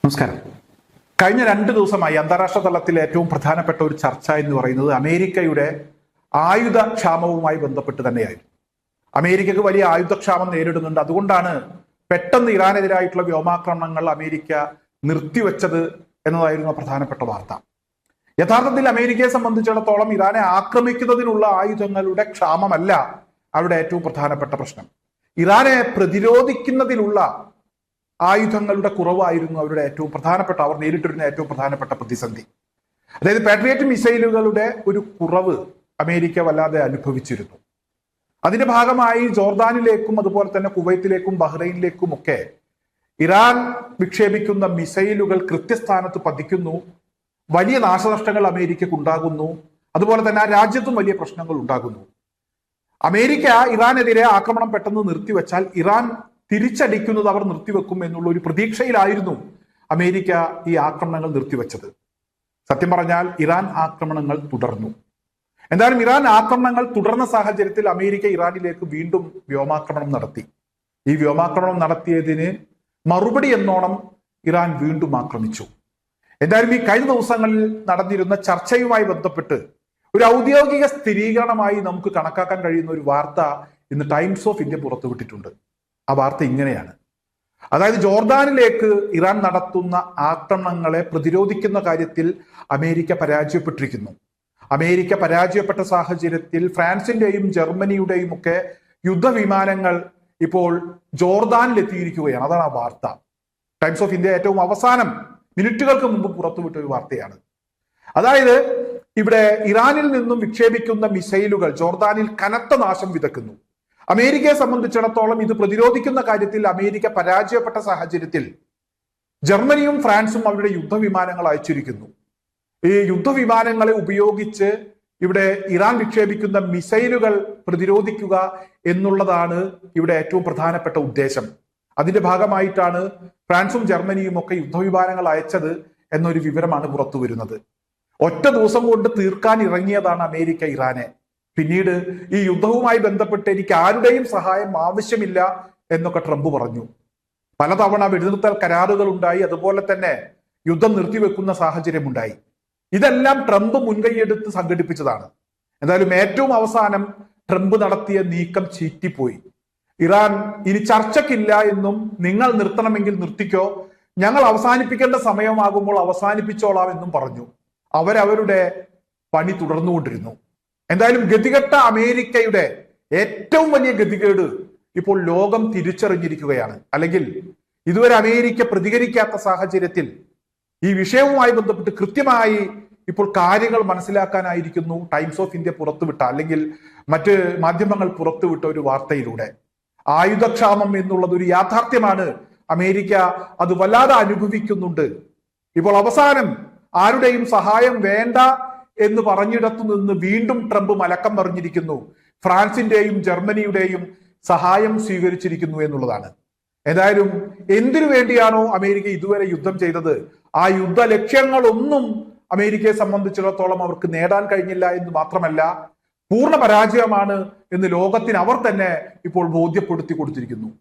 നമസ്കാരം. കഴിഞ്ഞ 2 ദിവസമായി അന്താരാഷ്ട്ര തലത്തിൽ ഏറ്റവും പ്രധാനപ്പെട്ട ഒരു ചർച്ച എന്ന് പറയുന്നത് അമേരിക്കയുടെ ആയുധക്ഷാമവുമായി ബന്ധപ്പെട്ട് തന്നെയായിരുന്നു. അമേരിക്കക്ക് വലിയ ആയുധക്ഷാമം നേരിടുന്നുണ്ട്. അതുകൊണ്ടാണ് പെട്ടെന്ന് ഇറാനെതിരായിട്ടുള്ള വ്യോമാക്രമണങ്ങൾ അമേരിക്ക നിർത്തിവെച്ചത് എന്നതായിരുന്നു പ്രധാനപ്പെട്ട വാർത്ത. യഥാർത്ഥത്തിൽ അമേരിക്കയെ സംബന്ധിച്ചിടത്തോളം ഇറാനെ ആക്രമിക്കുന്നതിനുള്ള ആയുധങ്ങളുടെ ക്ഷാമമല്ല അവരുടെ ഏറ്റവും പ്രധാനപ്പെട്ട പ്രശ്നം. ഇറാനെ പ്രതിരോധിക്കുന്നതിലുള്ള ആയുധങ്ങളുടെ കുറവായിരുന്നു അവരുടെ ഏറ്റവും പ്രധാനപ്പെട്ട, അവർ നേരിട്ടിരുന്ന ഏറ്റവും പ്രധാനപ്പെട്ട പ്രതിസന്ധി. അതായത് പാട്രിയറ്റ് മിസൈലുകളുടെ ഒരു കുറവ് അമേരിക്ക വല്ലാതെ അനുഭവിച്ചിരുന്നു. അതിന്റെ ഭാഗമായി ജോർദാനിലേക്കും അതുപോലെ തന്നെ കുവൈത്തിലേക്കും ബഹ്റൈനിലേക്കും ഒക്കെ ഇറാൻ വിക്ഷേപിക്കുന്ന മിസൈലുകൾ കൃത്യസ്ഥാനത്ത് പതിക്കുന്നു. വലിയ നാശനഷ്ടങ്ങൾ അമേരിക്കക്ക് ഉണ്ടാകുന്നു. അതുപോലെ തന്നെ ആ രാജ്യത്തും വലിയ പ്രശ്നങ്ങൾ ഉണ്ടാകുന്നു. അമേരിക്ക ഇറാനെതിരെ ആക്രമണം പെട്ടെന്ന് നിർത്തിവെച്ചാൽ ഇറാൻ തിരിച്ചടിക്കുന്നത് അവർ നിർത്തിവെക്കും എന്നുള്ള ഒരു പ്രതീക്ഷയിലായിരുന്നു അമേരിക്ക ഈ ആക്രമണങ്ങൾ നിർത്തിവെച്ചത്. സത്യം പറഞ്ഞാൽ ഇറാൻ ആക്രമണങ്ങൾ തുടർന്നു. എന്തായാലും ഇറാൻ ആക്രമണങ്ങൾ തുടർന്ന സാഹചര്യത്തിൽ അമേരിക്ക ഇറാനിലേക്ക് വീണ്ടും വ്യോമാക്രമണം നടത്തി. ഈ വ്യോമാക്രമണം നടത്തിയതിന് മറുപടി എന്നോണം ഇറാൻ വീണ്ടും ആക്രമിച്ചു. എന്തായാലും ഈ കഴിഞ്ഞ ദിവസങ്ങളിൽ നടന്നിരുന്ന ചർച്ചയുമായി ബന്ധപ്പെട്ട് ഒരു ഔദ്യോഗിക സ്ഥിരീകരണമായി നമുക്ക് കണക്കാക്കാൻ കഴിയുന്ന ഒരു വാർത്ത ഇന്ന് ടൈംസ് ഓഫ് ഇന്ത്യ പുറത്തുവിട്ടിട്ടുണ്ട്. ആ വാർത്ത ഇങ്ങനെയാണ്. അതായത് ജോർദാനിലേക്ക് ഇറാൻ നടത്തുന്ന ആക്രമണങ്ങളെ പ്രതിരോധിക്കുന്ന കാര്യത്തിൽ അമേരിക്ക പരാജയപ്പെട്ടിരിക്കുന്നു. അമേരിക്ക പരാജയപ്പെട്ട സാഹചര്യത്തിൽ ഫ്രാൻസിന്റെയും ജർമ്മനിയുടെയും ഒക്കെ യുദ്ധവിമാനങ്ങൾ ഇപ്പോൾ ജോർദാനിൽ എത്തിയിരിക്കുകയാണ്. അതാണ് ആ വാർത്ത. ടൈംസ് ഓഫ് ഇന്ത്യ ഏറ്റവും അവസാനം മിനിറ്റുകൾക്ക് മുമ്പ് പുറത്തുവിട്ട ഒരു വാർത്തയാണ്. അതായത് ഇവിടെ ഇറാനിൽ നിന്നും വിക്ഷേപിക്കുന്ന മിസൈലുകൾ ജോർദാനിൽ കനത്ത നാശം വിതക്കുന്നു. അമേരിക്കയെ സംബന്ധിച്ചിടത്തോളം ഇത് പ്രതിരോധിക്കുന്ന കാര്യത്തിൽ അമേരിക്ക പരാജയപ്പെട്ട സാഹചര്യത്തിൽ ജർമ്മനിയും ഫ്രാൻസും അവരുടെ യുദ്ധവിമാനങ്ങൾ അയച്ചിരിക്കുന്നു. ഈ യുദ്ധവിമാനങ്ങളെ ഉപയോഗിച്ച് ഇവിടെ ഇറാൻ വിക്ഷേപിക്കുന്ന മിസൈലുകൾ പ്രതിരോധിക്കുക എന്നുള്ളതാണ് ഇവിടെ ഏറ്റവും പ്രധാനപ്പെട്ട ഉദ്ദേശം. അതിന്റെ ഭാഗമായിട്ടാണ് ഫ്രാൻസും ജർമ്മനിയും ഒക്കെ യുദ്ധവിമാനങ്ങൾ അയച്ചത് എന്നൊരു വിവരമാണ് പുറത്തു വരുന്നത്. ഒറ്റ ദിവസം കൊണ്ട് തീർക്കാൻ ഇറങ്ങിയതാണ് അമേരിക്ക ഇറാനെ. പിന്നീട് ഈ യുദ്ധവുമായി ബന്ധപ്പെട്ട് എനിക്ക് ആരുടെയും സഹായം ആവശ്യമില്ല എന്നൊക്കെ ട്രംപ് പറഞ്ഞു. പലതവണ വെടിനിർത്തൽ കരാറുകൾ ഉണ്ടായി. അതുപോലെ തന്നെ യുദ്ധം നിർത്തിവെക്കുന്ന സാഹചര്യമുണ്ടായി. ഇതെല്ലാം ട്രംപ് മുൻകൈയെടുത്ത് സംഘടിപ്പിച്ചതാണ്. എന്തായാലും ഏറ്റവും അവസാനം ട്രംപ് നടത്തിയ നീക്കം ചീറ്റിപ്പോയി. ഇറാൻ ഇനി ചർച്ചയ്ക്കില്ല എന്നും നിങ്ങൾ നിർത്തണമെങ്കിൽ നിർത്തിക്കോ, ഞങ്ങൾ അവസാനിപ്പിക്കേണ്ട സമയമാകുമ്പോൾ അവസാനിപ്പിച്ചോളാം എന്നും പറഞ്ഞു. അവരവരുടെ പണി തുടർന്നുകൊണ്ടിരുന്നു. എന്തായാലും ഗതികെട്ട അമേരിക്കയുടെ ഏറ്റവും വലിയ ഗതികേട് ഇപ്പോൾ ലോകം തിരിച്ചറിഞ്ഞിരിക്കുകയാണ്. അല്ലെങ്കിൽ ഇതുവരെ അമേരിക്ക പ്രതികരിക്കാത്ത സാഹചര്യത്തിൽ ഈ വിഷയവുമായി ബന്ധപ്പെട്ട് കൃത്യമായി ഇപ്പോൾ കാര്യങ്ങൾ മനസ്സിലാക്കാനായിരിക്കുന്നു ടൈംസ് ഓഫ് ഇന്ത്യ പുറത്തുവിട്ട, അല്ലെങ്കിൽ മറ്റ് മാധ്യമങ്ങൾ പുറത്തുവിട്ട ഒരു വാർത്തയിലൂടെ. ആയുധക്ഷാമം എന്നുള്ളത് ഒരു യാഥാർത്ഥ്യമാണ്. അമേരിക്ക അത് വല്ലാതെ അനുഭവിക്കുന്നുണ്ട്. ഇപ്പോൾ അവസാനം ആരുടെയും സഹായം വേണ്ട എന്ന് പറഞ്ഞിടത്തു നിന്ന് വീണ്ടും ട്രംപ് മലക്കം മറിഞ്ഞിരിക്കുന്നു. ഫ്രാൻസിന്റെയും ജർമ്മനിയുടെയും സഹായം സ്വീകരിച്ചിരിക്കുന്നു എന്നുള്ളതാണ്. ഏതായാലും എന്തിനു വേണ്ടിയാണോ അമേരിക്ക ഇതുവരെ യുദ്ധം ചെയ്തത്, ആ യുദ്ധ ലക്ഷ്യങ്ങളൊന്നും അമേരിക്കയെ സംബന്ധിച്ചിടത്തോളം അവർക്ക് നേടാൻ കഴിഞ്ഞില്ല എന്ന് മാത്രമല്ല, പൂർണ്ണ പരാജയമാണ് എന്ന് ലോകത്തിന് അവർ തന്നെ ഇപ്പോൾ ബോധ്യപ്പെടുത്തി കൊടുത്തിരിക്കുന്നു.